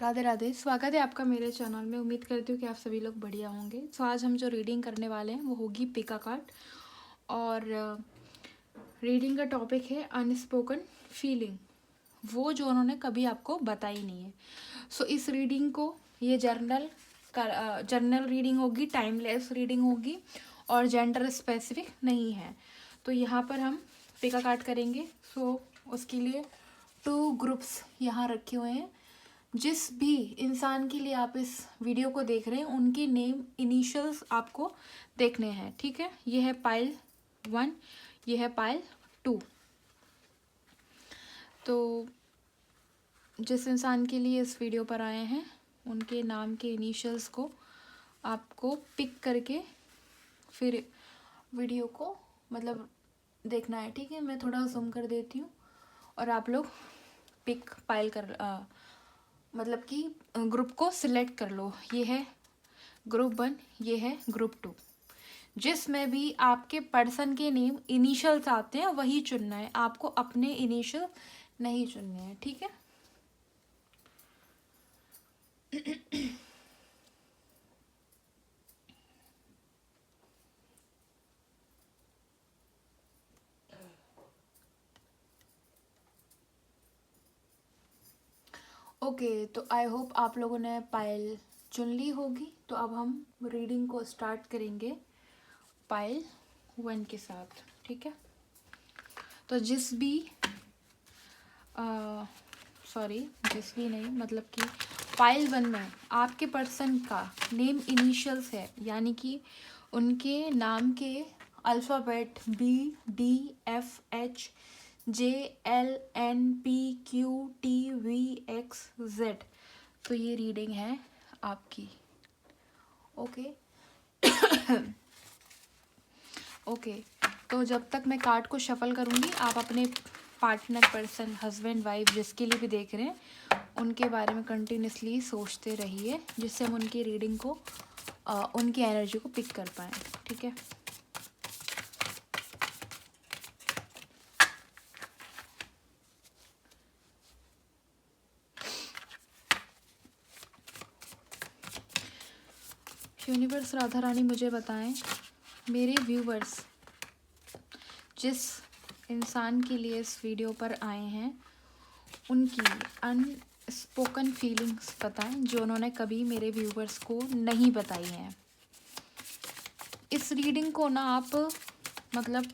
राधे राधे। स्वागत है आपका मेरे चैनल में। उम्मीद करती हूँ कि आप सभी लोग बढ़िया होंगे। सो आज हम जो रीडिंग करने वाले हैं वो होगी पिका कार्ड, और रीडिंग का टॉपिक है अनस्पोकन फीलिंग, वो जो उन्होंने कभी आपको बताई नहीं है। सो इस रीडिंग को ये जर्नल रीडिंग होगी, टाइमलेस रीडिंग होगी और जेंडर स्पेसिफिक नहीं है। तो यहाँ पर हम पिका कार्ड करेंगे। सो उसके लिए 2 ग्रुप्स यहाँ रखे हुए हैं। जिस भी इंसान के लिए आप इस वीडियो को देख रहे हैं उनकी नेम इनिशियल्स आपको देखने हैं, ठीक है। ये है पाइल 1, ये है पाइल 2। तो जिस इंसान के लिए इस वीडियो पर आए हैं उनके नाम के इनिशियल्स को आपको पिक करके फिर वीडियो को मतलब देखना है, ठीक है। मैं थोड़ा जूम कर देती हूँ और आप लोग पिक पाइल कर मतलब कि ग्रुप को सिलेक्ट कर लो। ये है ग्रुप 1, ये है ग्रुप 2। जिसमें भी आपके पर्सन के नेम इनिशियल्स आते हैं वही चुनना है, आपको अपने इनिशियल नहीं चुनने हैं, ठीक है। ओके, तो आई होप आप लोगों ने पाइल चुन ली होगी। तो अब हम रीडिंग को स्टार्ट करेंगे पाइल 1 के साथ, ठीक है। तो जिस भी जिस भी नहीं, मतलब कि पाइल 1 में आपके पर्सन का नेम इनिशियल्स है, यानी कि उनके नाम के अल्फ़ाबेट BDFH JLNPQTVXZ। तो ये रीडिंग है आपकी, ओके। ओके, तो जब तक मैं कार्ड को शफल करूँगी आप अपने पार्टनर, पर्सन, हस्बैंड, वाइफ जिसके लिए भी देख रहे हैं उनके बारे में कंटिन्यूसली सोचते रहिए, जिससे हम उनकी रीडिंग को उनकी एनर्जी को पिक कर पाएँ, ठीक है। यूनिवर्स राधा रानी मुझे बताएं, मेरे व्यूवर्स जिस इंसान के लिए इस वीडियो पर आए हैं उनकी अनस्पोकन फीलिंग्स बताएं, जो उन्होंने कभी मेरे व्यूवर्स को नहीं बताई हैं। इस रीडिंग को ना आप मतलब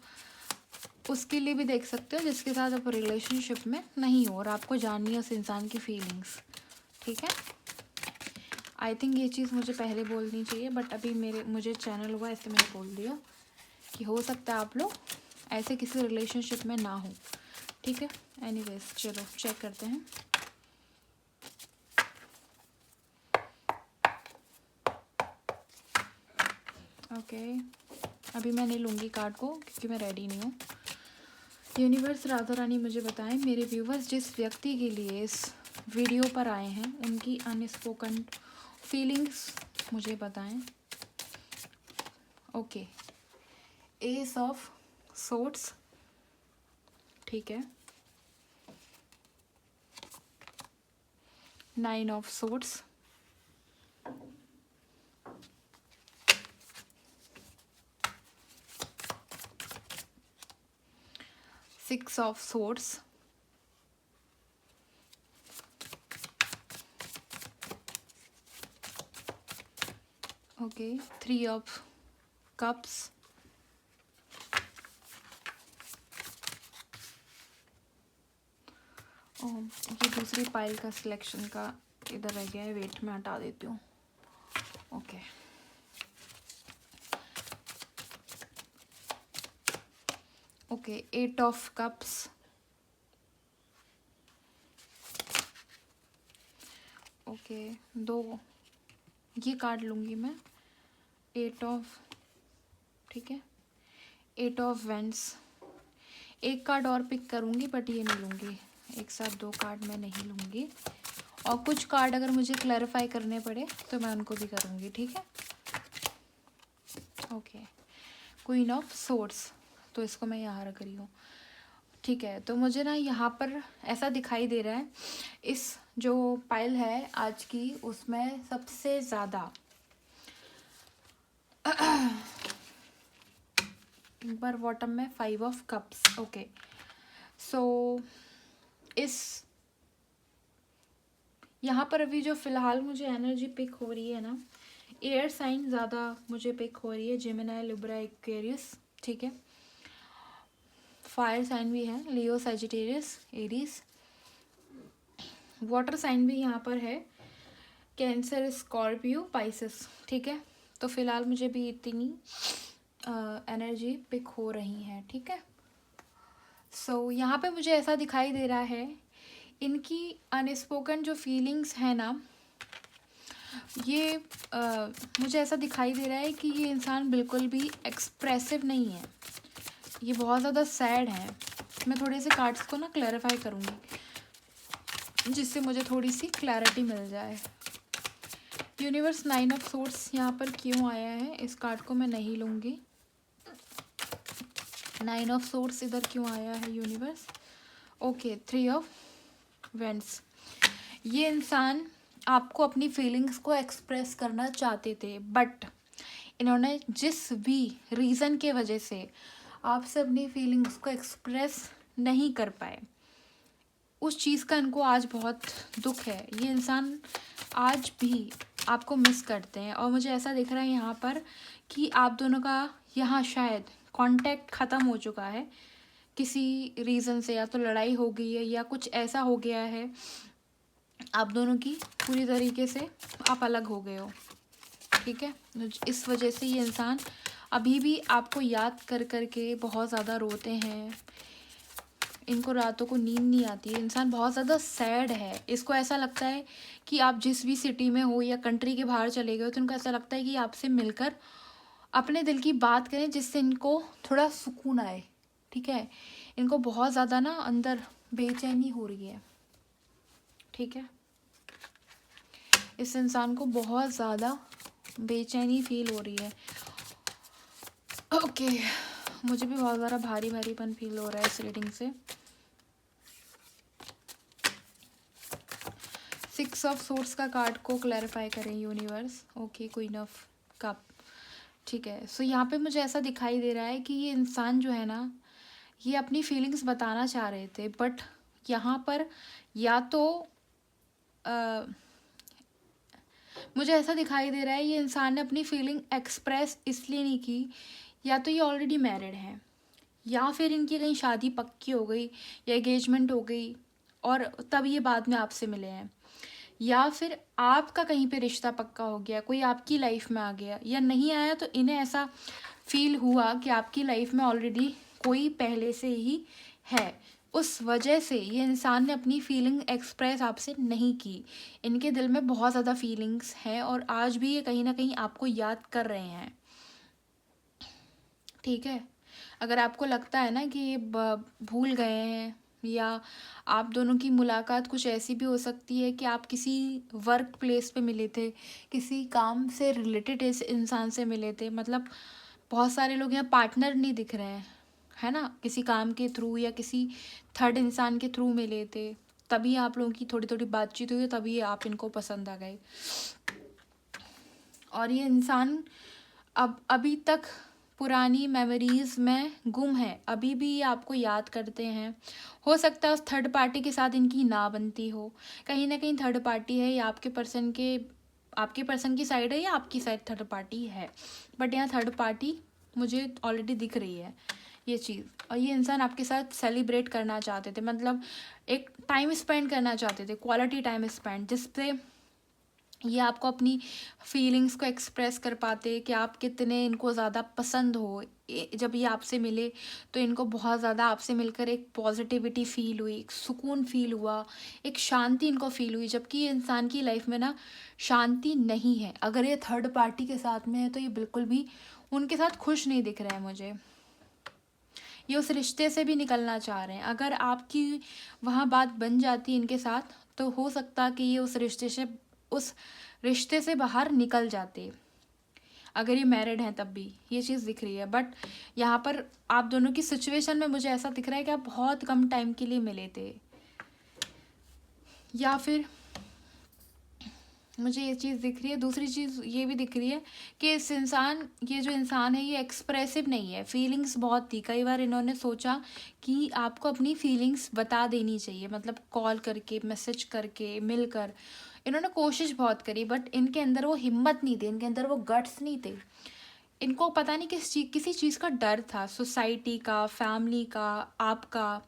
उसके लिए भी देख सकते हो जिसके साथ आप रिलेशनशिप में नहीं हो और आपको जाननी है उस इंसान की फीलिंग्स, ठीक है। आई थिंक ये चीज़ मुझे पहले बोलनी चाहिए, बट अभी मुझे चैनल हुआ इससे मैंने बोल दिया कि हो सकता है आप लोग ऐसे किसी रिलेशनशिप में ना हो, ठीक है। एनीवेज चलो चेक करते हैं। ओके, अभी मैं नहीं लूँगी कार्ड को क्योंकि मैं रेडी नहीं हूँ। यूनिवर्स राधा रानी मुझे बताएं, मेरे व्यूवर्स जिस व्यक्ति के लिए इस वीडियो पर आए हैं उनकी अनस्पोकन फीलिंग्स मुझे बताएं। ओके, एस ऑफ सोर्ड्स, ठीक है। 9 of swords, six of swords, okay, 3 of cups, ये दूसरी पाइल का सिलेक्शन का इधर रह गया है, वेट में हटा देती हूँ। Okay, okay, 8 of cups, okay, 2 ये कार्ड लूँगी मैं, 8 ऑफ, ठीक है, 8 ऑफ वेंस। एक कार्ड और पिक करूँगी बट ये नहीं लूँगी, एक साथ 2 कार्ड मैं नहीं लूँगी, और कुछ कार्ड अगर मुझे क्लैरिफाई करने पड़े तो मैं उनको भी करूँगी, ठीक है। ओके, क्वीन ऑफ सोर्ड्स, तो इसको मैं यहाँ रख रही हूँ, ठीक है। तो मुझे ना यहाँ पर ऐसा दिखाई दे रहा है, इस जो पाइल है आज की, उसमें सबसे ज़्यादा पर बॉटम में 5 ऑफ कप्स। ओके, सो इस यहाँ पर अभी जो फ़िलहाल मुझे एनर्जी पिक हो रही है ना, एयर साइन ज़्यादा मुझे पिक हो रही है, जेमिनी, लिब्रा, एक्वेरियस, ठीक है। फायर साइन भी है, लियो, सजिटेरियस, एरीज। वाटर साइन भी यहाँ पर है, कैंसर, स्कॉर्पियो, पाइसेस, ठीक है। तो फिलहाल मुझे भी इतनी एनर्जी पिक हो रही है, ठीक है। सो यहाँ पे मुझे ऐसा दिखाई दे रहा है, इनकी अनस्पोकन जो फीलिंग्स है ना, ये मुझे ऐसा दिखाई दे रहा है कि ये इंसान बिल्कुल भी एक्सप्रेसिव नहीं है, ये बहुत ज़्यादा सैड है। मैं थोड़े से कार्ड्स को ना क्लैरिफाई करूँगी, जिससे मुझे थोड़ी सी क्लैरिटी मिल जाए। यूनिवर्स 9 ऑफ सोर्ड्स यहाँ पर क्यों आया है, इस कार्ड को मैं नहीं लूँगी। 9 ऑफ सोर्ड्स इधर क्यों आया है यूनिवर्स। Okay, 3 of vends. ये इंसान आपको अपनी फीलिंग्स को एक्सप्रेस करना चाहते थे, बट इन्होंने जिस भी रीज़न के वजह से आपसे अपनी फीलिंग्स को एक्सप्रेस नहीं कर पाए, उस चीज़ का इनको आज बहुत दुख है। ये इंसान आज भी आपको मिस करते हैं, और मुझे ऐसा दिख रहा है यहाँ पर कि आप दोनों का यहाँ शायद कांटेक्ट ख़त्म हो चुका है किसी रीज़न से, या तो लड़ाई हो गई है या कुछ ऐसा हो गया है आप दोनों की पूरी तरीके से आप अलग हो गए हो, ठीक है। इस वजह से ये इंसान अभी भी आपको याद कर कर के बहुत ज़्यादा रोते हैं, इनको रातों को नींद नहीं आती है, इंसान बहुत ज़्यादा सैड है। इसको ऐसा लगता है कि आप जिस भी सिटी में हो या कंट्री के बाहर चले गए हो, तो इनको ऐसा लगता है कि आपसे मिलकर अपने दिल की बात करें, जिससे इनको थोड़ा सुकून आए, ठीक है। इनको बहुत ज़्यादा ना अंदर बेचैनी हो रही है, ठीक है। इस इंसान को बहुत ज़्यादा बेचैनी फील हो रही है। ओके, मुझे भी बहुत ज़्यादा भारी भारीपन फील हो रहा है इस रीडिंग से। 6 ऑफ सोर्ड्स का कार्ड को क्लैरिफाई करें universe. Okay, queen of cup, ठीक है। सो यहाँ पे मुझे ऐसा दिखाई दे रहा है कि ये इंसान जो है ना, ये अपनी फीलिंग्स बताना चाह रहे थे, बट यहाँ पर या तो मुझे ऐसा दिखाई दे रहा है ये इंसान ने अपनी फीलिंग एक्सप्रेस इसलिए नहीं की, या तो ये ऑलरेडी मैरिड हैं, या फिर इनकी कहीं शादी पक्की हो गई या एंगेजमेंट हो गई और तब ये बाद में आपसे मिले हैं, या फिर आपका कहीं पे रिश्ता पक्का हो गया, कोई आपकी लाइफ में आ गया, या नहीं आया तो इन्हें ऐसा फील हुआ कि आपकी लाइफ में ऑलरेडी कोई पहले से ही है, उस वजह से ये इंसान ने अपनी फीलिंग एक्सप्रेस आपसे नहीं की। इनके दिल में बहुत ज़्यादा फीलिंग्स हैं और आज भी ये कहीं ना कहीं आपको याद कर रहे हैं, ठीक है। अगर आपको लगता है ना कि ये भूल गए हैं, या आप दोनों की मुलाकात कुछ ऐसी भी हो सकती है कि आप किसी वर्क प्लेस पे मिले थे, किसी काम से रिलेटेड इस इंसान से मिले थे, मतलब बहुत सारे लोग यहाँ पार्टनर नहीं दिख रहे हैं, है ना, किसी काम के थ्रू या किसी थर्ड इंसान के थ्रू मिले थे, तभी आप लोगों की थोड़ी थोड़ी बातचीत हुई, तभी आप इनको पसंद आ गए। और ये इंसान अब अभी तक पुरानी मेमोरीज़ में गुम है, अभी भी ये आपको याद करते हैं। हो सकता है उस थर्ड पार्टी के साथ इनकी ना बनती हो, कहीं ना कहीं थर्ड पार्टी है, या आपके पर्सन की साइड है, या आपकी साइड थर्ड पार्टी है, बट यहाँ थर्ड पार्टी मुझे ऑलरेडी दिख रही है ये चीज़। और ये इंसान आपके साथ सेलिब्रेट करना चाहते थे, मतलब एक टाइम स्पेंड करना चाहते थे, क्वालिटी टाइम स्पेंड, जिससे ये आपको अपनी फीलिंग्स को एक्सप्रेस कर पाते कि आप कितने इनको ज़्यादा पसंद हो। जब ये आपसे मिले तो इनको बहुत ज़्यादा आपसे मिलकर एक पॉजिटिविटी फील हुई, एक सुकून फील हुआ, एक शांति इनको फील हुई, जबकि ये इंसान की लाइफ में ना शांति नहीं है। अगर ये थर्ड पार्टी के साथ में है तो ये बिल्कुल भी उनके साथ खुश नहीं दिख रहा है मुझे, ये उस रिश्ते से भी निकलना चाह रहे हैं। अगर आपकी वहाँ बात बन जाती इनके साथ तो हो सकता कि ये उस रिश्ते से बाहर निकल जाते, अगर ये मैरिड हैं तब भी, ये चीज़ दिख रही है। बट यहाँ पर आप दोनों की सिचुएशन में मुझे ऐसा दिख रहा है कि आप बहुत कम टाइम के लिए मिले थे, या फिर मुझे ये चीज़ दिख रही है। दूसरी चीज़ ये भी दिख रही है कि ये जो इंसान है ये एक्सप्रेसिव नहीं है, फीलिंग्स बहुत थी। कई बार इन्होंने सोचा कि आपको अपनी फीलिंग्स बता देनी चाहिए, मतलब कॉल करके, मैसेज करके, मिलकर। इन्होंने कोशिश बहुत करी, बट इनके अंदर वो हिम्मत नहीं थी, इनके अंदर वो गट्स नहीं थे। इनको पता नहीं किसी चीज़ का डर था, सोसाइटी का, फैमिली का, आपका,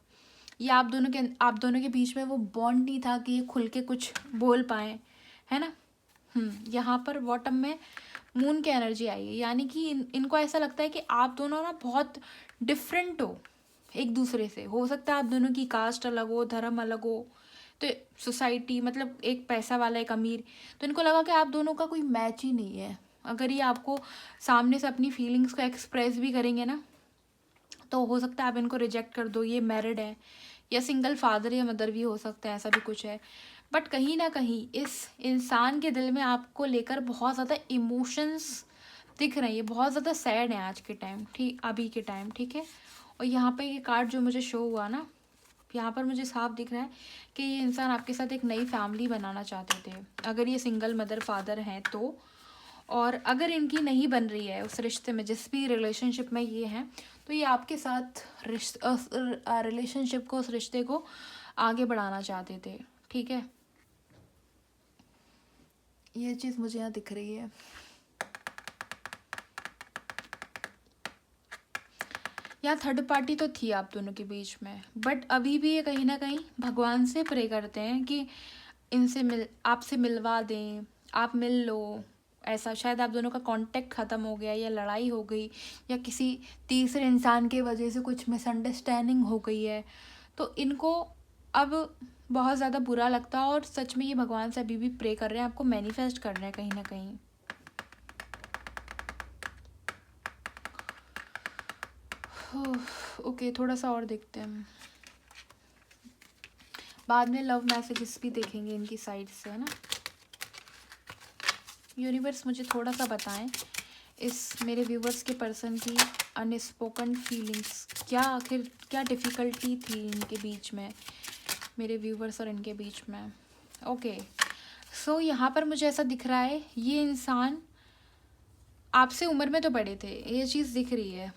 या आप दोनों के बीच में वो बॉन्ड नहीं था कि ये खुल के कुछ बोल पाएँ, है ना। यहाँ पर बॉटम में मून की एनर्जी आई है, यानी कि इनको ऐसा लगता है कि आप दोनों ना बहुत डिफरेंट हो एक दूसरे से। हो सकता है आप दोनों की कास्ट अलग हो, धर्म अलग हो, तो सोसाइटी, मतलब एक पैसा वाला एक अमीर, तो इनको लगा कि आप दोनों का कोई मैच ही नहीं है। अगर ये आपको सामने से अपनी फीलिंग्स को एक्सप्रेस भी करेंगे ना, तो हो सकता है आप इनको रिजेक्ट कर दो। ये मैरिड है या सिंगल फादर या मदर भी हो सकता है, ऐसा भी कुछ है। बट कहीं ना कहीं इस इंसान के दिल में आपको लेकर बहुत ज़्यादा इमोशंस दिख रहे हैं। ये बहुत ज़्यादा सैड है आज के टाइम, ठीक, अभी के टाइम, ठीक है। और यहाँ पे ये कार्ड जो मुझे शो हुआ ना, यहाँ पर मुझे साफ दिख रहा है कि ये इंसान आपके साथ एक नई फैमिली बनाना चाहते थे, अगर ये सिंगल मदर फादर हैं तो। और अगर इनकी नहीं बन रही है उस रिश्ते में, जिस भी रिलेशनशिप में ये हैं, तो ये आपके साथ रिलेशनशिप को, उस रिश्ते को आगे बढ़ाना चाहते थे, ठीक है। ये चीज़ मुझे यहाँ दिख रही है। यहाँ थर्ड पार्टी तो थी आप दोनों के बीच में, बट अभी भी ये कहीं ना कहीं भगवान से प्रे करते हैं कि आपसे मिलवा दें, आप मिल लो। ऐसा शायद आप दोनों का कांटेक्ट ख़त्म हो गया, या लड़ाई हो गई, या किसी तीसरे इंसान के वजह से कुछ मिसअंडरस्टैंडिंग हो गई है, तो इनको अब बहुत ज़्यादा बुरा लगता है। और सच में ये भगवान से अभी भी प्रे कर रहे हैं, आपको मैनिफेस्ट कर रहे हैं कहीं ना कहीं। ओके, थोड़ा सा और देखते हैं, बाद में लव मैसेजेस भी देखेंगे इनकी साइड से, है ना। यूनिवर्स मुझे थोड़ा सा बताएं इस मेरे व्यूवर्स के पर्सन की अनस्पोकन फीलिंग्स, क्या आखिर क्या डिफ़िकल्टी थी इनके बीच में, मेरे व्यूवर्स और इनके बीच में। ओके, सो यहाँ पर मुझे ऐसा दिख रहा है, ये इंसान आपसे उम्र में तो बड़े थे, ये चीज़ दिख रही है।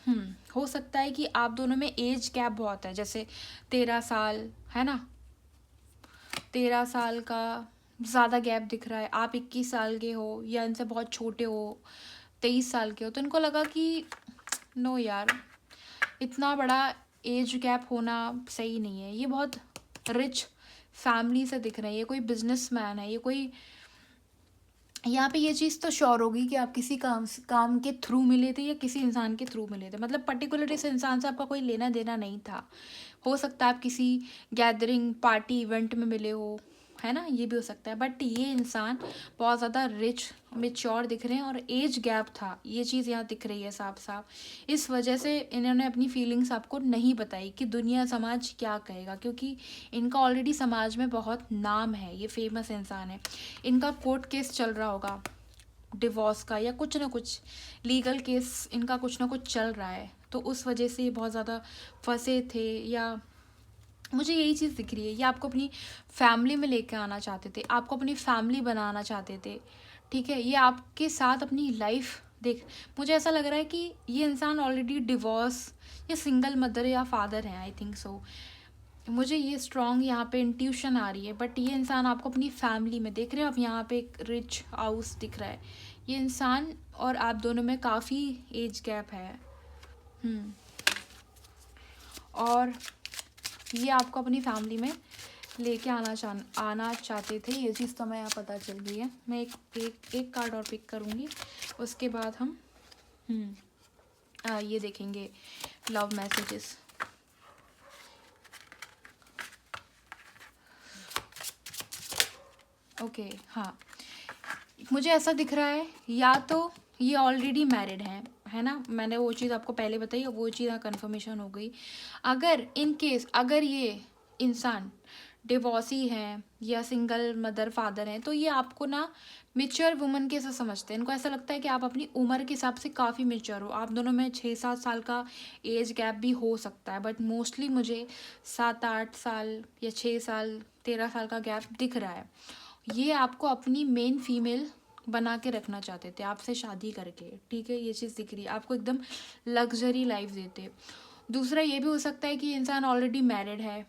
हो सकता है कि आप दोनों में एज गैप बहुत है, जैसे 13 साल, है ना, 13 साल का ज़्यादा गैप दिख रहा है। आप 21 साल के हो या इनसे बहुत छोटे हो, 23 साल के हो, तो इनको लगा कि नो यार, इतना बड़ा एज गैप होना सही नहीं है। ये बहुत रिच फैमिली से दिख रहे हैं, ये कोई बिजनेसमैन है, ये कोई, यहाँ पे ये चीज़ तो श्योर होगी कि आप किसी काम के थ्रू मिले थे या किसी इंसान के थ्रू मिले थे, मतलब पर्टिकुलर इस इंसान से आपका कोई लेना देना नहीं था। हो सकता है आप किसी गैदरिंग, पार्टी, इवेंट में मिले हो, है ना, ये भी हो सकता है। बट ये इंसान बहुत ज़्यादा रिच, मेच्योर दिख रहे हैं, और एज गैप था, ये चीज़ यहाँ दिख रही है साफ साफ। इस वजह से इन्होंने अपनी फीलिंग्स आपको नहीं बताई कि दुनिया, समाज क्या कहेगा, क्योंकि इनका ऑलरेडी समाज में बहुत नाम है, ये फेमस इंसान है। इनका कोर्ट केस चल रहा होगा डिवोर्स का, या कुछ ना कुछ लीगल केस इनका कुछ ना कुछ चल रहा है, तो उस वजह से ये बहुत ज़्यादा फंसे थे, या मुझे यही चीज़ दिख रही है। ये आपको अपनी फैमिली में लेकर आना चाहते थे, आपको अपनी फैमिली बनाना चाहते थे, ठीक है। ये आपके साथ अपनी लाइफ देख, मुझे ऐसा लग रहा है कि ये इंसान ऑलरेडी डिवोर्स या सिंगल मदर या फादर हैं, आई थिंक सो। मुझे ये स्ट्रॉन्ग यहाँ पे इंट्यूशन आ रही है। बट ये इंसान आपको अपनी फैमिली में देख रहे हो, आप यहाँ पे एक रिच हाउस दिख रहा है। ये इंसान और आप दोनों में काफ़ी एज गैप है। और ये आपको अपनी फैमिली में लेके आना चाहते थे, ये चीज़ तो मैं यहाँ पता चल गई है। मैं एक कार्ड और पिक करूँगी, उसके बाद हम ये देखेंगे लव मैसेजेस। ओके, हाँ, मुझे ऐसा दिख रहा है, या तो ये ऑलरेडी मैरिड हैं, है ना, मैंने वो चीज़ आपको पहले बताई, वो चीज़ कन्फर्मेशन हो गई। अगर इन केस अगर ये इंसान डिवोर्सी हैं या सिंगल मदर फादर हैं, तो ये आपको ना मेच्योर वुमन के साथ समझते हैं। इनको ऐसा लगता है कि आप अपनी उम्र के हिसाब से काफ़ी मेच्योर हो। आप दोनों में 6-7 साल का एज गैप भी हो सकता है, बट मोस्टली मुझे 7-8 साल या 6 साल, 13 साल का गैप दिख रहा है। ये आपको अपनी मेन फीमेल बना के रखना चाहते थे आपसे शादी करके, ठीक है, ये चीज़ दिख रही है आपको, एकदम लग्जरी लाइफ देते। दूसरा ये भी हो सकता है कि इंसान ऑलरेडी मैरिड है,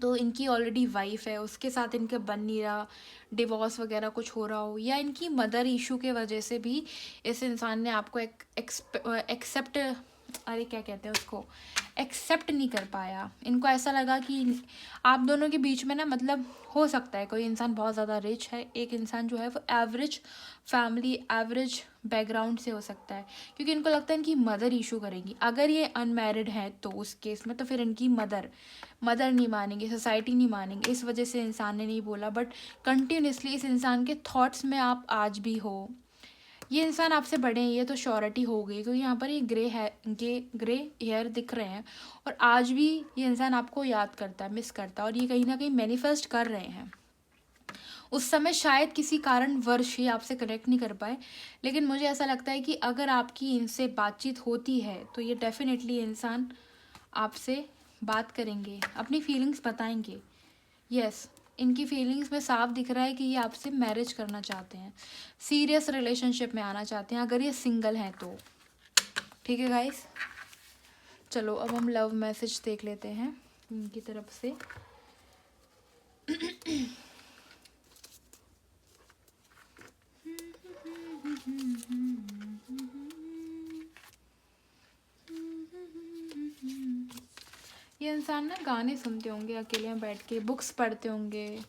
तो इनकी ऑलरेडी वाइफ है, उसके साथ इनके बन नहीं रहा, डिवोर्स वगैरह कुछ हो रहा हो, या इनकी मदर इशू के वजह से भी इस इंसान ने आपको एक्सेप्ट, अरे क्या कहते हैं उसको, एक्सेप्ट नहीं कर पाया। इनको ऐसा लगा कि आप दोनों के बीच में ना, मतलब हो सकता है कोई इंसान बहुत ज़्यादा रिच है, एक इंसान जो है वो एवरेज फैमिली, एवरेज बैकग्राउंड से हो सकता है, क्योंकि इनको लगता है इनकी मदर इशू करेगी। अगर ये अनमैरिड है तो उस केस में तो फिर इनकी मदर नहीं मानेंगे, सोसाइटी नहीं मानेंगे, इस वजह से इंसान ने नहीं बोला। बट कंटिन्यूसली इस इंसान के थॉट्स में आप आज भी हो। ये इंसान आपसे बड़े हैं, ये तो श्योरिटी हो गई, क्योंकि यहाँ पर ये ग्रे हेयर दिख रहे हैं, और आज भी ये इंसान आपको याद करता है, मिस करता है, और ये कहीं ना कहीं मैनिफेस्ट कर रहे हैं। उस समय शायद किसी कारणवश ये आपसे कनेक्ट नहीं कर पाए, लेकिन मुझे ऐसा लगता है कि अगर आपकी इनसे बातचीत होती है तो ये डेफिनेटली इंसान आपसे बात करेंगे, अपनी फीलिंग्स बताएंगे। यस, इनकी फीलिंग्स में साफ दिख रहा है कि ये आपसे मैरिज करना चाहते हैं, सीरियस रिलेशनशिप में आना चाहते हैं, अगर ये सिंगल हैं तो। ठीक है गाइस, चलो अब हम लव मैसेज देख लेते हैं इनकी तरफ से। ये इंसान ना गाने सुनते होंगे अकेले में बैठ के, बुक्स पढ़ते होंगे,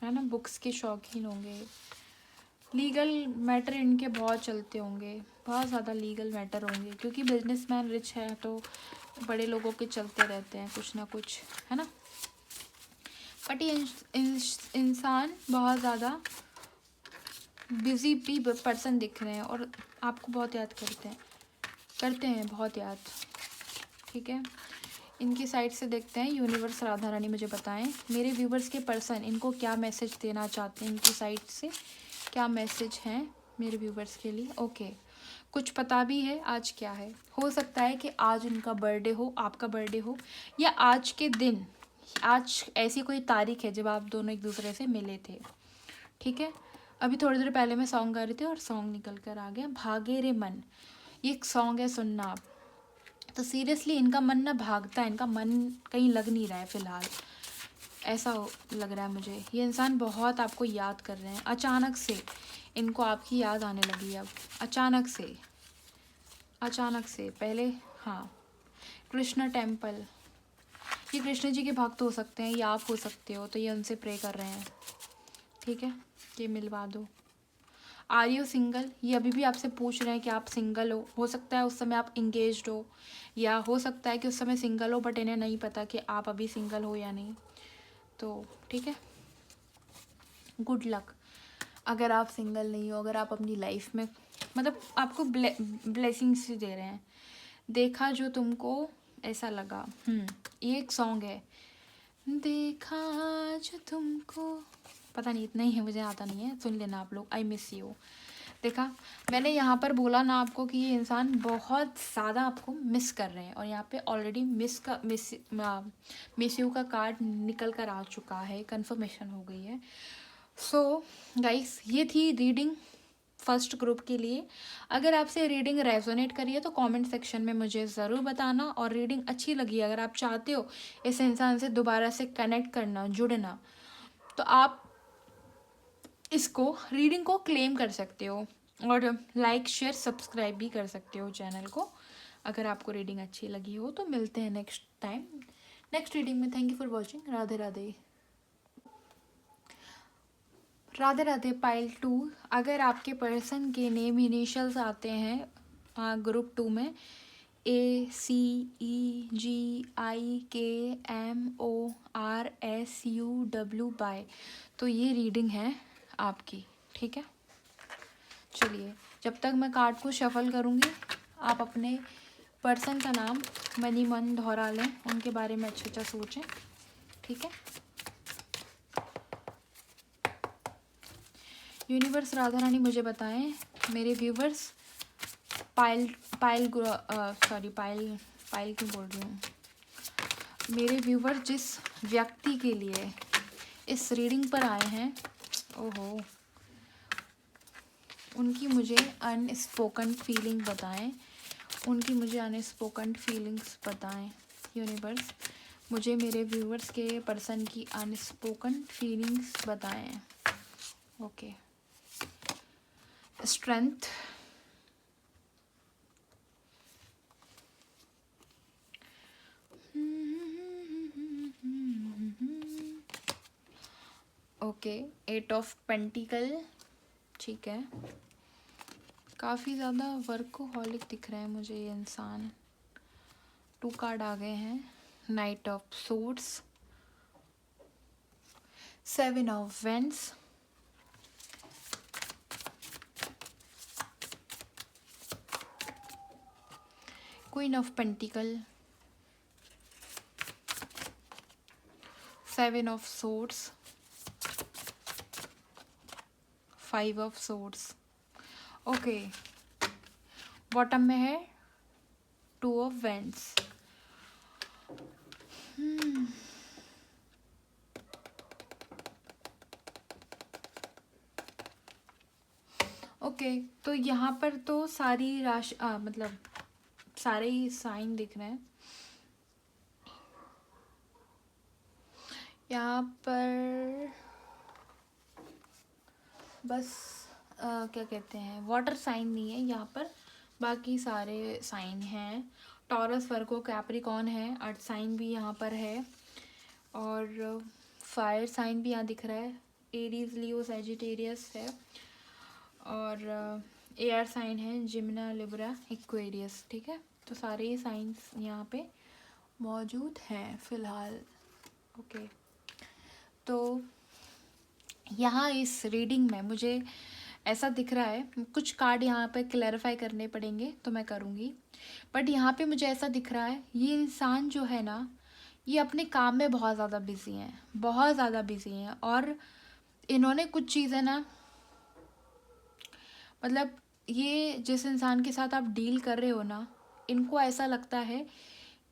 है ना, बुक्स के शौकीन होंगे, लीगल मैटर इनके बहुत चलते होंगे, बहुत ज़्यादा लीगल मैटर होंगे, क्योंकि बिजनेसमैन रिच है तो बड़े लोगों के चलते रहते हैं कुछ ना कुछ, है ना। बट ये इंसान बहुत ज़्यादा बिजी भी पर्सन दिख रहे हैं, और आपको बहुत याद करते हैं बहुत याद। ठीक है, इनकी साइड से देखते हैं। यूनिवर्स राधा रानी मुझे बताएं, मेरे व्यूवर्स के पर्सन इनको क्या मैसेज देना चाहते हैं, इनकी साइड से क्या मैसेज हैं मेरे व्यूवर्स के लिए। ओके, कुछ पता भी है आज क्या है। हो सकता है कि आज उनका बर्थडे हो, आपका बर्थडे हो, या आज के दिन, आज ऐसी कोई तारीख है जब आप दोनों एक दूसरे से मिले थे। ठीक है, अभी थोड़ी देर पहले मैं सॉन्ग गा रही थी और सॉन्ग निकल कर आ गया, भागे रे मन, ये एक सॉन्ग है, सुनना आप। तो सीरियसली इनका मन ना भागता है, इनका मन कहीं लग नहीं रहा है फ़िलहाल, ऐसा लग रहा है मुझे। ये इंसान बहुत आपको याद कर रहे हैं, अचानक से इनको आपकी याद आने लगी अब, अचानक से पहले। हाँ, कृष्णा टेम्पल, ये कृष्ण जी के भक्त हो सकते हैं, या आप हो सकते हो, तो ये उनसे प्रे कर रहे हैं। ठीक है, ये मिलवा दो। आर यू सिंगल, ये अभी भी आपसे पूछ रहे हैं कि आप सिंगल हो सकता है उस समय आप इंगेज्ड हो, या हो सकता है कि उस समय सिंगल हो बट इन्हें नहीं पता कि आप अभी सिंगल हो या नहीं। तो ठीक है, गुड लक। अगर आप सिंगल नहीं हो, अगर आप अपनी लाइफ में, मतलब आपको ब्लेसिंग्स दे रहे हैं। देखा जो तुमको ऐसा लगा, ये एक सॉन्ग है, देखा जो तुमको, पता नहीं, इतना ही है, मुझे आता नहीं है, सुन लेना आप लोग। I miss you. देखा, मैंने यहाँ पर बोला ना आपको कि ये इंसान बहुत ज़्यादा आपको मिस कर रहे हैं, और यहाँ पे ऑलरेडी मिस यू का कार्ड निकल कर आ चुका है, कंफर्मेशन हो गई है। सो गाइस, ये थी रीडिंग फर्स्ट ग्रुप के लिए। अगर आपसे रीडिंग रेजोनेट करी है तो कमेंट सेक्शन में मुझे ज़रूर बताना, और रीडिंग अच्छी लगी, अगर आप चाहते हो इस इंसान से दोबारा से कनेक्ट करना, जुड़ना, तो आप इसको, रीडिंग को क्लेम कर सकते हो, और लाइक शेयर सब्सक्राइब भी कर सकते हो चैनल को, अगर आपको रीडिंग अच्छी लगी हो। तो मिलते हैं नेक्स्ट टाइम, नेक्स्ट रीडिंग में। Thank you for watching. Radhe Radhe, Radhe Radhe. Pile 2, अगर आपके पर्सन के नेम इनिशियल्स आते हैं ग्रुप 2 में, ACEGIKMORSUW, तो ये रीडिंग है आपकी। ठीक है, चलिए, जब तक मैं कार्ड को शफल करूँगी, आप अपने पर्सन का नाम मनी मन दोहरा लें, उनके बारे में अच्छा सोचें। ठीक है, यूनिवर्स राधा रानी मुझे बताएं, मेरे व्यूवर्स पाइल क्यों बोल रही हूँ, मेरे व्यूवर जिस व्यक्ति के लिए इस रीडिंग पर आए हैं, ओहो, उनकी मुझे अनस्पोकन फीलिंग बताएं, उनकी मुझे अनस्पोकन फीलिंग्स बताएं। यूनिवर्स, मुझे मेरे व्यूवर्स के पर्सन की अनस्पोकन फीलिंग्स बताएं। Okay, strength, okay, 8 of pentacle, ठीक है। काफ़ी ज़्यादा वर्कोहॉलिक दिख रहा है मुझे ये इंसान। 2 कार्ड आ गए हैं, night of swords, 7 of vends, queen of pentacle, 7 of swords, 5 of swords. Okay, bottom में है 2 ऑफ वेंड्स। ओके, तो यहाँ पर तो सारी राशि मतलब सारे ही साइन दिख रहे हैं। यहाँ पर बस क्या कहते हैं, वाटर साइन नहीं है यहाँ पर, बाकी सारे साइन हैं। टॉरस, वर्गो, कैप्रिकॉर्न है, अर्थ साइन भी यहाँ पर है, और फायर साइन भी यहाँ दिख रहा है, एरीज, लियो, सैजिटेरियस है, और एयर साइन है, जिमिना, लिब्रा, एक्वेरियस, ठीक है। तो सारे ही साइंस यहाँ पे मौजूद हैं फिलहाल। ओके, तो यहाँ इस रीडिंग में मुझे ऐसा दिख रहा है, कुछ कार्ड यहाँ पे क्लैरिफाई करने पड़ेंगे तो मैं करूँगी, बट यहाँ पे मुझे ऐसा दिख रहा है ये इंसान जो है ना, ये अपने काम में बहुत ज़्यादा बिजी हैं, बहुत ज़्यादा बिजी हैं, और इन्होंने कुछ चीज़ें ना, मतलब ये जिस इंसान के साथ आप डील कर रहे हो ना, इनको ऐसा लगता है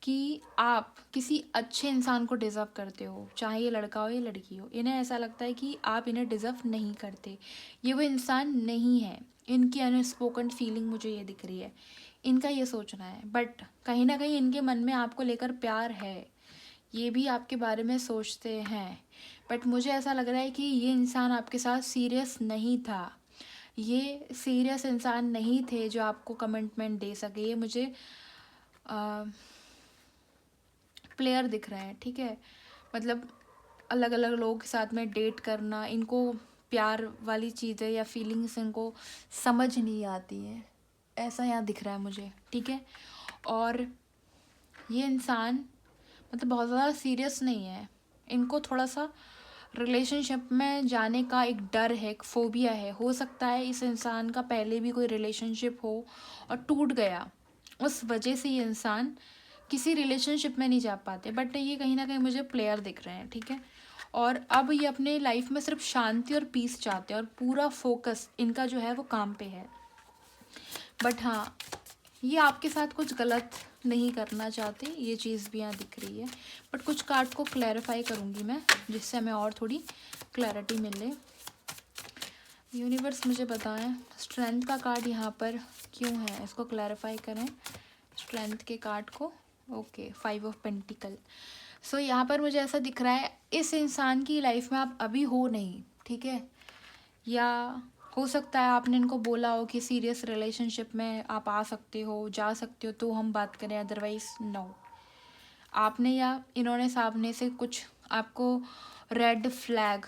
कि आप किसी अच्छे इंसान को डिज़र्व करते हो, चाहे ये लड़का हो या लड़की हो। इन्हें ऐसा लगता है कि आप इन्हें डिज़र्व नहीं करते, ये वो इंसान नहीं है। इनकी अनस्पोकन फीलिंग मुझे ये दिख रही है, इनका ये सोचना है, बट कहीं ना कहीं इनके मन में आपको लेकर प्यार है, ये भी आपके बारे में सोचते हैं, बट मुझे ऐसा लग रहा है कि ये इंसान आपके साथ सीरियस नहीं था, ये सीरियस इंसान नहीं थे जो आपको कमिटमेंट दे सके। ये मुझे प्लेयर दिख रहे हैं, ठीक है। मतलब अलग अलग लोगों के साथ में डेट करना, इनको प्यार वाली चीज़ें या फीलिंग्स इनको समझ नहीं आती है, ऐसा यहाँ दिख रहा है मुझे, ठीक है। और ये इंसान मतलब बहुत ज़्यादा सीरियस नहीं है, इनको थोड़ा सा रिलेशनशिप में जाने का एक डर है, एक फोबिया है। हो सकता है इस इंसान का पहले भी कोई रिलेशनशिप हो और टूट गया, उस वजह से ये इंसान किसी रिलेशनशिप में नहीं जा पाते, बट ये कहीं ना कहीं मुझे प्लेयर दिख रहे हैं, ठीक है। और अब ये अपने लाइफ में सिर्फ शांति और पीस चाहते हैं, और पूरा फोकस इनका जो है वो काम पे है। बट हाँ, ये आपके साथ कुछ गलत नहीं करना चाहते, ये चीज़ भी यहाँ दिख रही है, बट कुछ कार्ड को क्लैरिफाई करूँगी मैं, जिससे हमें और थोड़ी क्लैरिटी मिले। यूनिवर्स मुझे बताएं, स्ट्रेंथ का कार्ड यहाँ पर क्यों है, इसको क्लैरिफाई करें स्ट्रेंथ के कार्ड को। Okay, 5 of pentacle. सो यहाँ पर मुझे ऐसा दिख रहा है इस इंसान की लाइफ में आप अभी हो नहीं, ठीक है, या हो सकता है आपने इनको बोला हो कि सीरियस रिलेशनशिप में आप आ सकते हो, जा सकते हो, तो हम बात करें, अदरवाइज नो। आपने या इन्होंने सामने से कुछ आपको रेड फ्लैग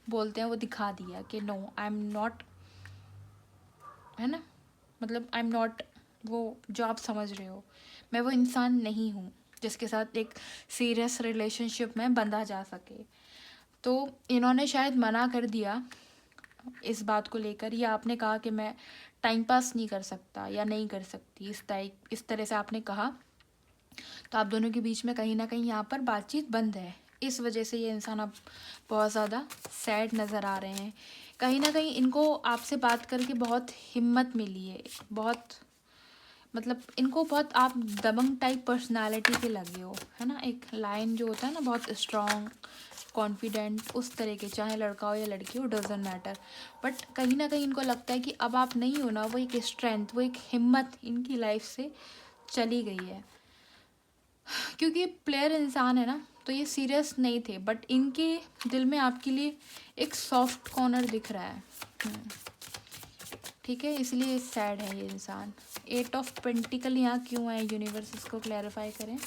बोलते हैं वो दिखा दिया कि नो, आई एम नॉट, है ना, मतलब आई एम नॉट वो जो आप समझ रहे हो, मैं वो इंसान नहीं हूँ जिसके साथ एक सीरियस रिलेशनशिप में बंधा जा सके। तो इन्होंने शायद मना कर दिया इस बात को लेकर, या आपने कहा कि मैं टाइम पास नहीं कर सकता या नहीं कर सकती, इस तरह से आपने कहा, तो आप दोनों के बीच में कहीं ना कहीं यहाँ पर बातचीत बंद है। इस वजह से ये इंसान अब बहुत ज़्यादा सैड नज़र आ रहे हैं। कहीं ना कहीं इनको आपसे बात करके बहुत हिम्मत मिली है, बहुत मतलब इनको बहुत आप दबंग टाइप पर्सनालिटी के लगे हो, है ना, एक लायन जो होता है ना, बहुत स्ट्रॉन्ग कॉन्फिडेंट, उस तरह के, चाहे लड़का हो या लड़की हो, डजेंट मैटर। बट कहीं ना कहीं इनको लगता है कि अब आप नहीं हो ना, वो एक स्ट्रेंथ, वो एक हिम्मत इनकी लाइफ से चली गई है। क्योंकि प्लेयर इंसान है ना, तो ये सीरियस नहीं थे, बट इनके दिल में आपके लिए एक सॉफ्ट कॉर्नर दिख रहा है। ठीक है, इसलिए सैड है ये इंसान। 8 ऑफ पेंटिकल यहाँ क्यों है, यूनिवर्स इसको क्लैरिफाई करें।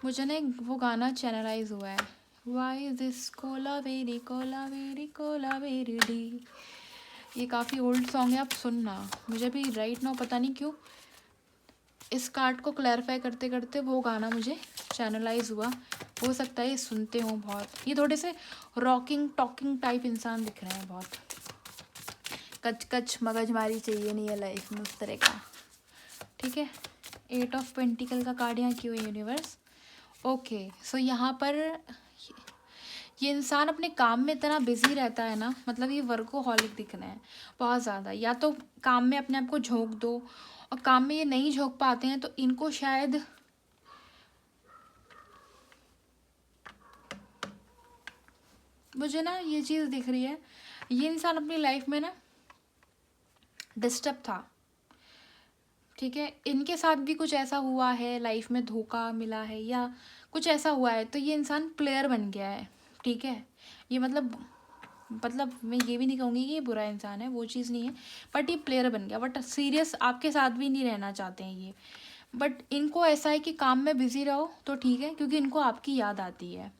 मुझे ना एक वो गाना चैनलाइज हुआ है, why this Kolaveri Kolaveri Kolaveri D. ये काफ़ी ओल्ड सॉन्ग है, आप सुनना। मुझे भी राइट नाउ पता नहीं क्यों इस कार्ड को क्लैरिफाई करते करते वो गाना मुझे चैनलाइज हुआ। हो सकता है ये सुनते हो बहुत। ये थोड़े से रॉकिंग टॉकिंग टाइप इंसान दिख रहे हैं बहुत। कच कच मगजमारी चाहिए नहीं है लाइफ में, उस तरह का। ठीक है, 8 ऑफ पेंटिकल का कार्ड यहाँ क्यों है यूनिवर्स। ओके, सो यहाँ पर ये इंसान अपने काम में इतना बिजी रहता है ना, मतलब ये वर्कोहॉलिक दिख रहे हैं बहुत ज़्यादा। या तो काम में अपने आप को झोंक दो, और काम में ये नहीं झोंक पाते हैं तो इनको शायद मुझे ना ये चीज़ दिख रही है, ये इंसान अपनी लाइफ में ना डिस्टर्ब था। ठीक है, इनके साथ भी कुछ ऐसा हुआ है, लाइफ में धोखा मिला है या कुछ ऐसा हुआ है, तो ये इंसान प्लेयर बन गया है। ठीक है, ये मतलब मैं ये भी नहीं कहूँगी कि ये बुरा इंसान है, वो चीज़ नहीं है, बट ये प्लेयर बन गया। बट सीरियस आपके साथ भी नहीं रहना चाहते हैं ये। बट इनको ऐसा है कि काम में बिजी रहो तो ठीक है, क्योंकि इनको आपकी याद आती है।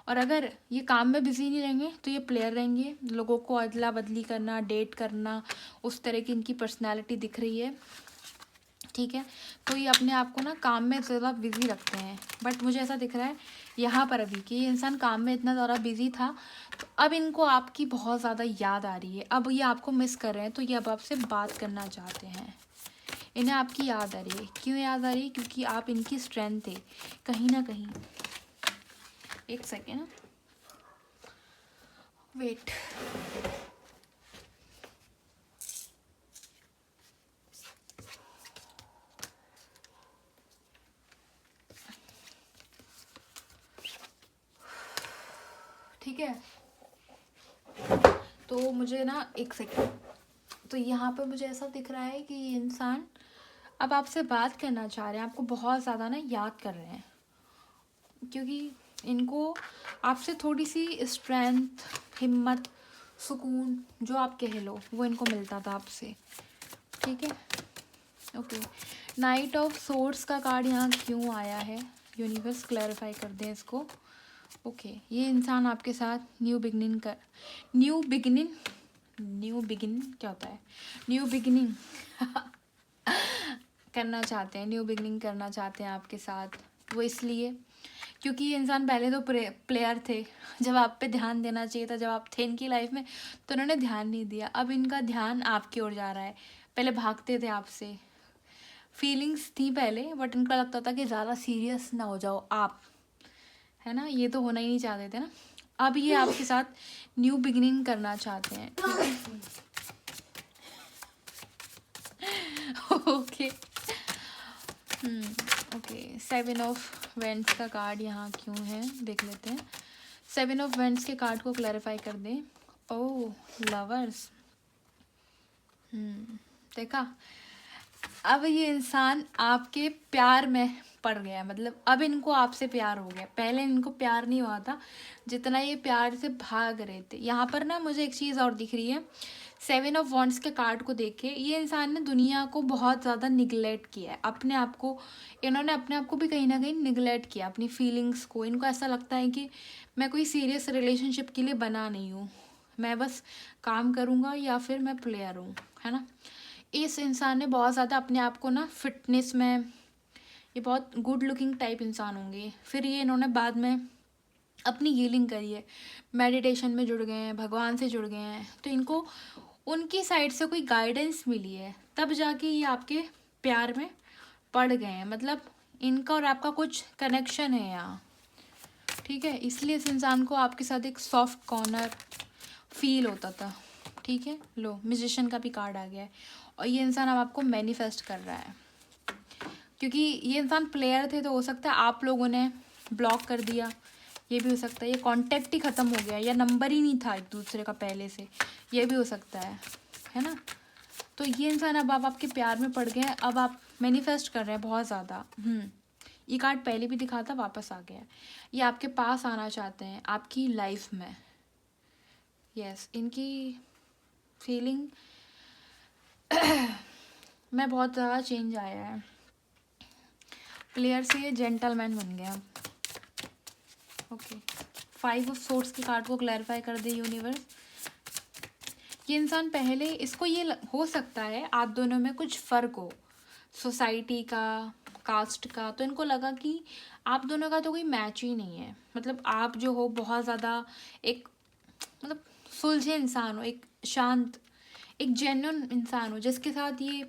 और अगर ये काम में बिजी नहीं रहेंगे तो ये प्लेयर रहेंगे, लोगों को अदला बदली करना, डेट करना, उस तरह की इनकी पर्सनैलिटी दिख रही है। ठीक है, तो ये अपने आप को ना काम में ज़्यादा बिजी रखते हैं। बट मुझे ऐसा दिख रहा है यहाँ पर अभी कि ये इंसान काम में इतना ज़्यादा बिजी था, तो अब इनको आपकी बहुत ज़्यादा याद आ रही है। अब ये आपको मिस कर रहे हैं, तो ये अब आपसे बात करना चाहते हैं। इन्हें आपकी याद आ रही है। क्यों याद आ रही है? क्योंकि आप इनकी स्ट्रेंथ थे कहीं ना कहीं। एक सेकेंड, वेट। ठीक है, तो मुझे ना एक सेकेंड, तो यहाँ पे मुझे ऐसा दिख रहा है कि ये इंसान अब आपसे बात करना चाह रहे हैं, आपको बहुत ज़्यादा ना याद कर रहे हैं, क्योंकि इनको आपसे थोड़ी सी स्ट्रेंथ, हिम्मत, सुकून जो आप कह लो, वो इनको मिलता था आपसे। ठीक है, ओके। नाइट ऑफ सोर्ड्स का कार्ड यहाँ क्यों आया है, यूनिवर्स क्लैरिफाई कर दें इसको। ओके, ये इंसान आपके साथ न्यू बिगिनिंग क्या होता है, न्यू बिगिनिंग करना चाहते हैं, न्यू बिगिनिंग करना चाहते हैं आपके साथ। वो इसलिए क्योंकि ये इंसान पहले तो प्लेयर थे, जब आप पे ध्यान देना चाहिए था, जब आप थे इनकी लाइफ में, तो उन्होंने ध्यान नहीं दिया। अब इनका ध्यान आपकी ओर जा रहा है। पहले भागते थे आपसे, फीलिंग्स थी पहले, बट इनको लगता था कि ज़्यादा सीरियस ना हो जाओ आप, है ना, ये तो होना ही नहीं चाहते थे ना। अब ये आपके साथ न्यू बिगिनिंग करना चाहते हैं। Okay, okay. 7 ऑफ वेंट्स का कार्ड यहाँ क्यों है, देख लेते हैं। 7 ऑफ वेंट्स के कार्ड को क्लैरिफाई कर दें। ओह, लवर्स। देखा, अब ये इंसान आपके प्यार में पड़ गया, मतलब अब इनको आपसे प्यार हो गया। पहले इनको प्यार नहीं हुआ था, जितना ये प्यार से भाग रहे थे। यहाँ पर ना मुझे एक चीज़ और दिख रही है, 7 ऑफ वॉन्ड्स के कार्ड को देख के ये इंसान ने दुनिया को बहुत ज़्यादा निगलेक्ट किया है, अपने आप को। इन्होंने अपने आप को भी कहीं ना कहीं निगलेक्ट किया, अपनी फीलिंग्स को। इनको ऐसा लगता है कि मैं कोई सीरियस रिलेशनशिप के लिए बना नहीं हूँ, मैं बस काम करूँगा या फिर मैं प्लेयर हूँ, है ना। इस इंसान ने बहुत ज़्यादा अपने आप को ना फिटनेस में, ये बहुत गुड लुकिंग टाइप इंसान होंगे। फिर ये इन्होंने बाद में अपनी हीलिंग करी है, मेडिटेशन में जुड़ गए हैं, भगवान से जुड़ गए हैं, तो इनको उनकी साइड से कोई गाइडेंस मिली है, तब जाके ये आपके प्यार में पड़ गए हैं। मतलब इनका और आपका कुछ कनेक्शन है यहाँ। ठीक है, इसलिए इस इंसान को आपके साथ एक सॉफ्ट कॉर्नर फील होता था। ठीक है, लो, म्यूजिशियन का भी कार्ड आ गया है, और ये इंसान अब आपको मैनिफेस्ट कर रहा है। क्योंकि ये इंसान प्लेयर थे, तो हो सकता है आप लोगों ने ब्लॉक कर दिया, ये भी हो सकता है ये कांटेक्ट ही ख़त्म हो गया या नंबर ही नहीं था एक दूसरे का पहले से, ये भी हो सकता है ना। तो ये इंसान अब आप आपके प्यार में पड़ गए हैं, अब आप मैनिफेस्ट कर रहे हैं बहुत ज़्यादा। ये कार्ड पहले भी दिखा था, वापस आ गया है। ये आपके पास आना चाहते हैं आपकी लाइफ में। यस, इनकी फीलिंग में बहुत ज़्यादा चेंज आया है। प्लेयर से ये जेंटलमैन बन गया। ओके, 5 ऑफ सोर्ड्स के कार्ड को क्लैरिफाई कर दे यूनिवर्स। ये इंसान पहले इसको ये हो सकता है आप दोनों में कुछ फ़र्क हो, सोसाइटी का, कास्ट का। तो इनको लगा कि आप दोनों का तो कोई मैच ही नहीं है। मतलब आप जो हो बहुत ज़्यादा एक मतलब सुलझे इंसान हो, एक शांत, एक जेन्युइन इंसान हो जिसके साथ ये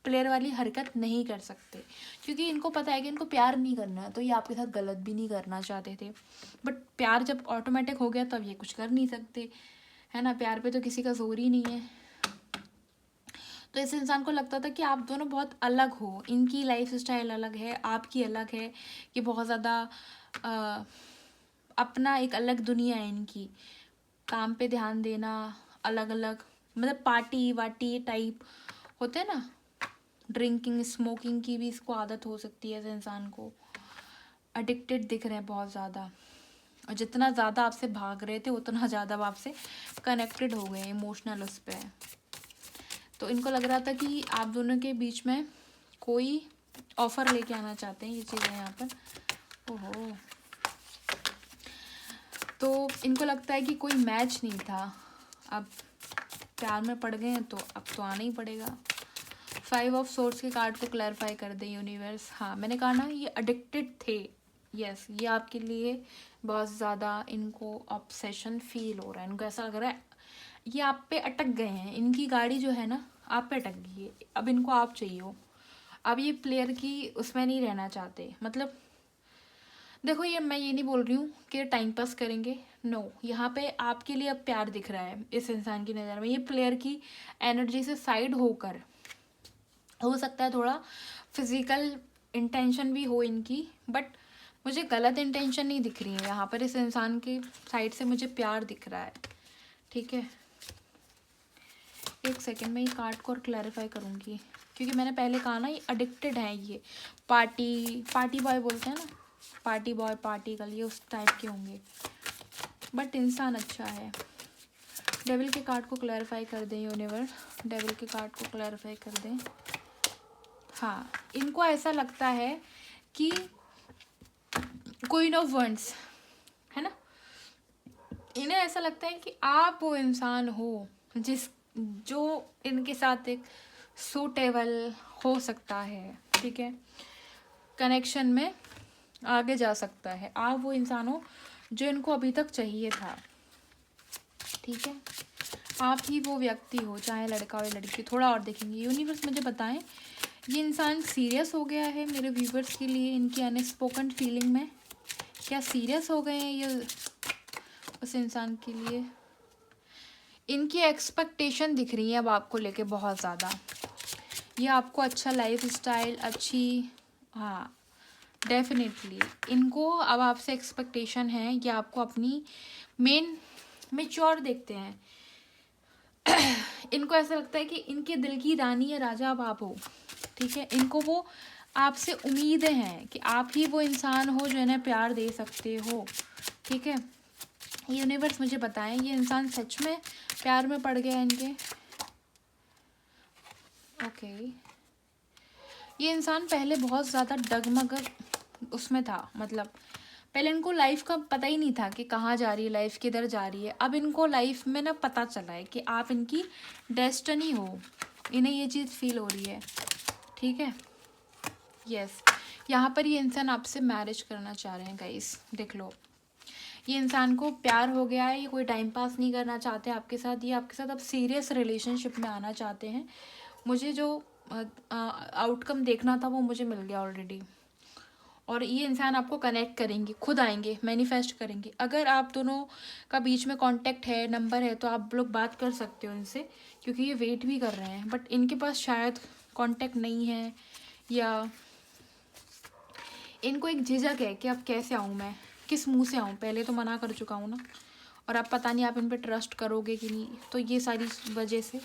प्लेयर वाली हरकत नहीं कर सकते, क्योंकि इनको पता है कि इनको प्यार नहीं करना है। तो ये आपके साथ गलत भी नहीं करना चाहते थे, बट प्यार जब ऑटोमेटिक हो गया तब ये कुछ कर नहीं सकते, है ना। प्यार पे तो किसी का जोर ही नहीं है। तो इस इंसान को लगता था कि आप दोनों बहुत अलग हो, इनकी लाइफ स्टाइल अलग है, आपकी अलग है। ये बहुत ज़्यादा अपना एक अलग दुनिया है इनकी, काम पे ध्यान देना, अलग अलग मतलब पार्टी वाटी टाइप होते हैं ना, ड्रिंकिंग स्मोकिंग की भी इसको आदत हो सकती है। इस इंसान को एडिक्टेड दिख रहे हैं बहुत ज़्यादा, और जितना ज़्यादा आपसे भाग रहे थे उतना ज़्यादा वो आपसे कनेक्टेड हो गए इमोशनल उस पर। तो इनको लग रहा था कि आप दोनों के बीच में कोई ऑफ़र लेके आना चाहते हैं, ये चीज़ है यहाँ पर। ओहो, तो इनको लगता है कि कोई मैच नहीं था, अब प्यार में पड़ गए हैं तो अब तो आना ही पड़ेगा। 5 ऑफ सोर्ड्स के कार्ड को क्लैरिफाई कर दे यूनिवर्स। हाँ, मैंने कहा ना ये एडिक्टेड थे। यस, ये आपके लिए बहुत ज़्यादा इनको ऑब्सेशन फील हो रहा है। इनको ऐसा लग रहा है ये आप पे अटक गए हैं, इनकी गाड़ी जो है ना आप पे अटक गई है, अब इनको आप चाहिए हो। अब ये प्लेयर की उसमें नहीं रहना चाहते। मतलब देखो, ये मैं ये नहीं बोल रही हूँ कि टाइम पास करेंगे, नो। यहाँ पे आपके लिए अब प्यार दिख रहा है इस इंसान की नज़र में। ये प्लेयर की एनर्जी से साइड होकर हो सकता है थोड़ा फिजिकल इंटेंशन भी हो इनकी, बट मुझे गलत इंटेंशन नहीं दिख रही है यहाँ पर। इस इंसान की साइड से मुझे प्यार दिख रहा है, ठीक है। एक सेकेंड में ये कार्ड को और क्लैरिफाई करूँगी, क्योंकि मैंने पहले कहा ना ये एडिक्टेड है, ये पार्टी बॉय बोलते हैं ना, पार्टी बॉय पार्टी गर्ल, ये उस टाइप के होंगे, बट इंसान अच्छा है। डेविल के कार्ड को क्लैरिफाई कर दें यूनिवर्स, डेविल के कार्ड को क्लैरिफाई कर दें। हाँ, इनको ऐसा लगता है कि क्वीन ऑफ वंड्स है ना, इन्हें ऐसा लगता है कि आप वो इंसान हो जो इनके साथ एक सूटेबल हो सकता है, ठीक है, कनेक्शन में आगे जा सकता है। आप वो इंसान हो जो इनको अभी तक चाहिए था, ठीक है। आप ही वो व्यक्ति हो, चाहे लड़का हो या लड़की। थोड़ा और देखेंगे यूनिवर्स, मुझे बताएं ये इंसान सीरियस हो गया है मेरे व्यूवर्स के लिए इनकी अनस्पोकन फीलिंग में? क्या सीरियस हो गए हैं ये उस इंसान के लिए? इनकी एक्सपेक्टेशन दिख रही है अब आपको लेके बहुत ज़्यादा। ये आपको अच्छा लाइफ स्टाइल, अच्छी, हाँ डेफिनेटली इनको अब आपसे एक्सपेक्टेशन है। ये आपको अपनी मेन मैच्योर देखते हैं। इनको ऐसा लगता है कि इनके दिल की रानी या राजा अब आप हो, ठीक है। इनको वो आपसे उम्मीदें हैं कि आप ही वो इंसान हो जो इन्हें प्यार दे सकते हो, ठीक है। यूनिवर्स मुझे बताएं ये इंसान सच में प्यार में पड़ गया है इनके? ओके, ये इंसान पहले बहुत ज़्यादा डगमग उसमें था, मतलब पहले इनको लाइफ का पता ही नहीं था कि कहाँ जा रही है लाइफ, किधर जा रही है। अब इनको लाइफ में ना पता चला है कि आप इनकी डेस्टिनी हो, इन्हें ये चीज़ फील हो रही है, ठीक है। यस, यहाँ पर ये इंसान आपसे मैरिज करना चाह रहे हैं गाइस, देख लो। ये इंसान को प्यार हो गया है, ये कोई टाइम पास नहीं करना चाहते आपके साथ, ये आपके साथ अब सीरियस रिलेशनशिप में आना चाहते हैं। मुझे जो आउटकम देखना था वो मुझे मिल गया ऑलरेडी, और ये इंसान आपको कनेक्ट करेंगे, खुद आएंगे, मैनिफेस्ट करेंगे। अगर आप दोनों का बीच में कांटेक्ट है, नंबर है, तो आप लोग बात कर सकते हो इनसे, क्योंकि ये वेट भी कर रहे हैं। बट इनके पास शायद कांटेक्ट नहीं है, या इनको एक झिझक है कि अब कैसे आऊँ मैं, किस मुंह से आऊँ, पहले तो मना कर चुका हूँ ना, और अब पता नहीं आप इन पे ट्रस्ट करोगे कि नहीं। तो ये सारी वजह से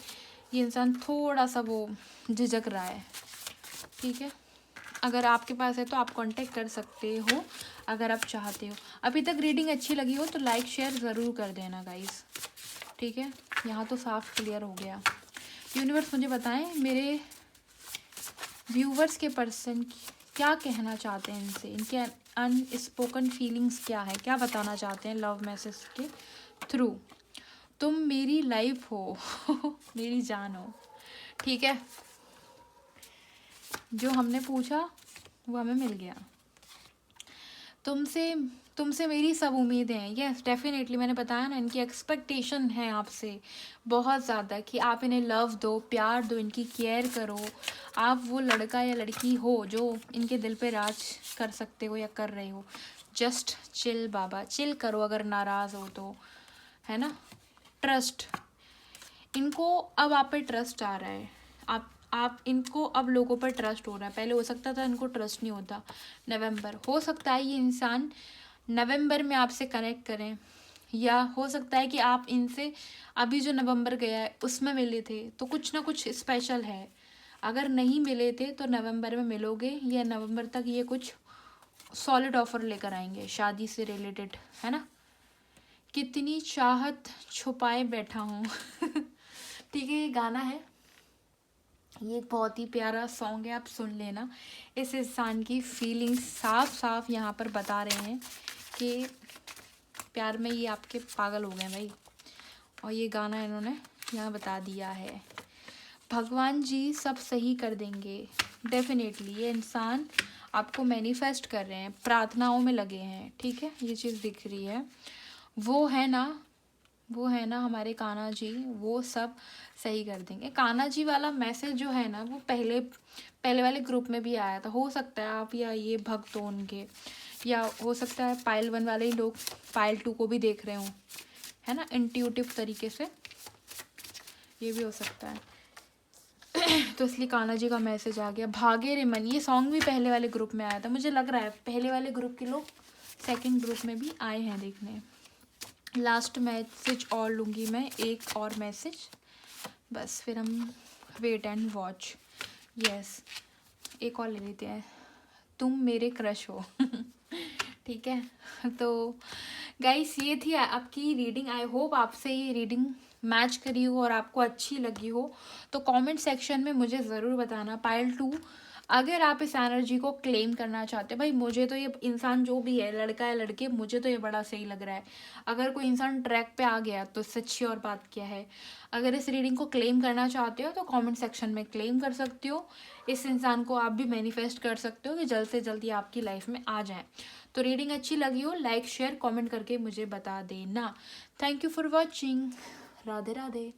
ये इंसान थोड़ा सा वो झिझक रहा है, ठीक है। अगर आपके पास है तो आप कांटेक्ट कर सकते हो अगर आप चाहते हो। अभी तक रीडिंग अच्छी लगी हो तो लाइक शेयर ज़रूर कर देना गाइस, ठीक है। यहाँ तो साफ क्लियर हो गया। यूनिवर्स मुझे बताएं मेरे व्यूवर्स के पर्सन क्या कहना चाहते हैं, इनसे इनके अनस्पोकन फीलिंग्स क्या है, क्या बताना चाहते हैं लव मैसेज के थ्रू। तुम मेरी लाइफ हो मेरी जान हो, ठीक है। जो हमने पूछा वो हमें मिल गया। तुमसे मेरी सब उम्मीदें हैं। यस डेफिनेटली, मैंने बताया ना, इनकी एक्सपेक्टेशन है आपसे बहुत ज़्यादा कि आप इन्हें लव दो, प्यार दो, इनकी केयर करो। आप वो लड़का या लड़की हो जो इनके दिल पे राज कर सकते हो या कर रहे हो। जस्ट चिल बाबा, चिल करो अगर नाराज़ हो तो, है ना। ट्रस्ट, इनको अब आप पे ट्रस्ट आ रहा है। आप इनको अब लोगों पर ट्रस्ट हो रहा है। पहले हो सकता था इनको ट्रस्ट नहीं होता। नवंबर, हो सकता है ये इंसान नवंबर में आपसे कनेक्ट करें, या हो सकता है कि आप इनसे अभी जो नवंबर गया है उसमें मिले थे, तो कुछ ना कुछ स्पेशल है। अगर नहीं मिले थे तो नवंबर में मिलोगे, या नवंबर तक ये कुछ सॉलिड ऑफर लेकर आएंगे शादी से रिलेटेड, है ना। कितनी चाहत छुपाए बैठा हूँ ठीक है, ये गाना है, ये एक बहुत ही प्यारा सॉन्ग है, आप सुन लेना। इस इंसान की फीलिंग्स साफ साफ यहाँ पर बता रहे हैं कि प्यार में ये आपके पागल हो गए भाई, और ये गाना इन्होंने यहाँ बता दिया है। भगवान जी सब सही कर देंगे डेफिनेटली। ये इंसान आपको मैनिफेस्ट कर रहे हैं, प्रार्थनाओं में लगे हैं, ठीक है। ये चीज़ दिख रही है। वो है ना हमारे कान्हा जी, वो सब सही कर देंगे। कान्हा जी वाला मैसेज जो है ना, वो पहले वाले ग्रुप में भी आया था। हो सकता है आप या ये भक्त हो उनके, या हो सकता है पायल 1 वाले ही लोग पायल 2 को भी देख रहे हों, है ना, इंट्यूटिव तरीके से, ये भी हो सकता है तो इसलिए कान्हा जी का मैसेज आ गया। भागे रे मन, ये सॉन्ग भी पहले वाले ग्रुप में आया था। मुझे लग रहा है पहले वाले ग्रुप के लोग सेकंड ग्रुप में भी आए हैं देखने। लास्ट मैसेज और लूँगी मैं, एक और मैसेज बस, फिर हम वेट एंड वॉच। यस, एक और ले लेते हैं। तुम मेरे क्रश हो ठीक है। तो गाइस ये थी आपकी रीडिंग। आई होप आपसे ये रीडिंग मैच करी हो और आपको अच्छी लगी हो। तो कमेंट सेक्शन में मुझे ज़रूर बताना। पायल 2, अगर आप इस एनर्जी को क्लेम करना चाहते हैं, भाई मुझे तो ये इंसान जो भी है, लड़का या लड़के, मुझे तो ये बड़ा सही लग रहा है। अगर कोई इंसान ट्रैक पे आ गया तो सच्ची और बात क्या है। अगर इस रीडिंग को क्लेम करना चाहते हो तो कमेंट सेक्शन में क्लेम कर सकते हो। इस इंसान को आप भी मैनिफेस्ट कर सकते हो कि जल्द से जल्द ये आपकी लाइफ में आ जाए। तो रीडिंग अच्छी लगी हो लाइक शेयर कमेंट करके मुझे बता देना। Thank you for watching. Radhe Radhe.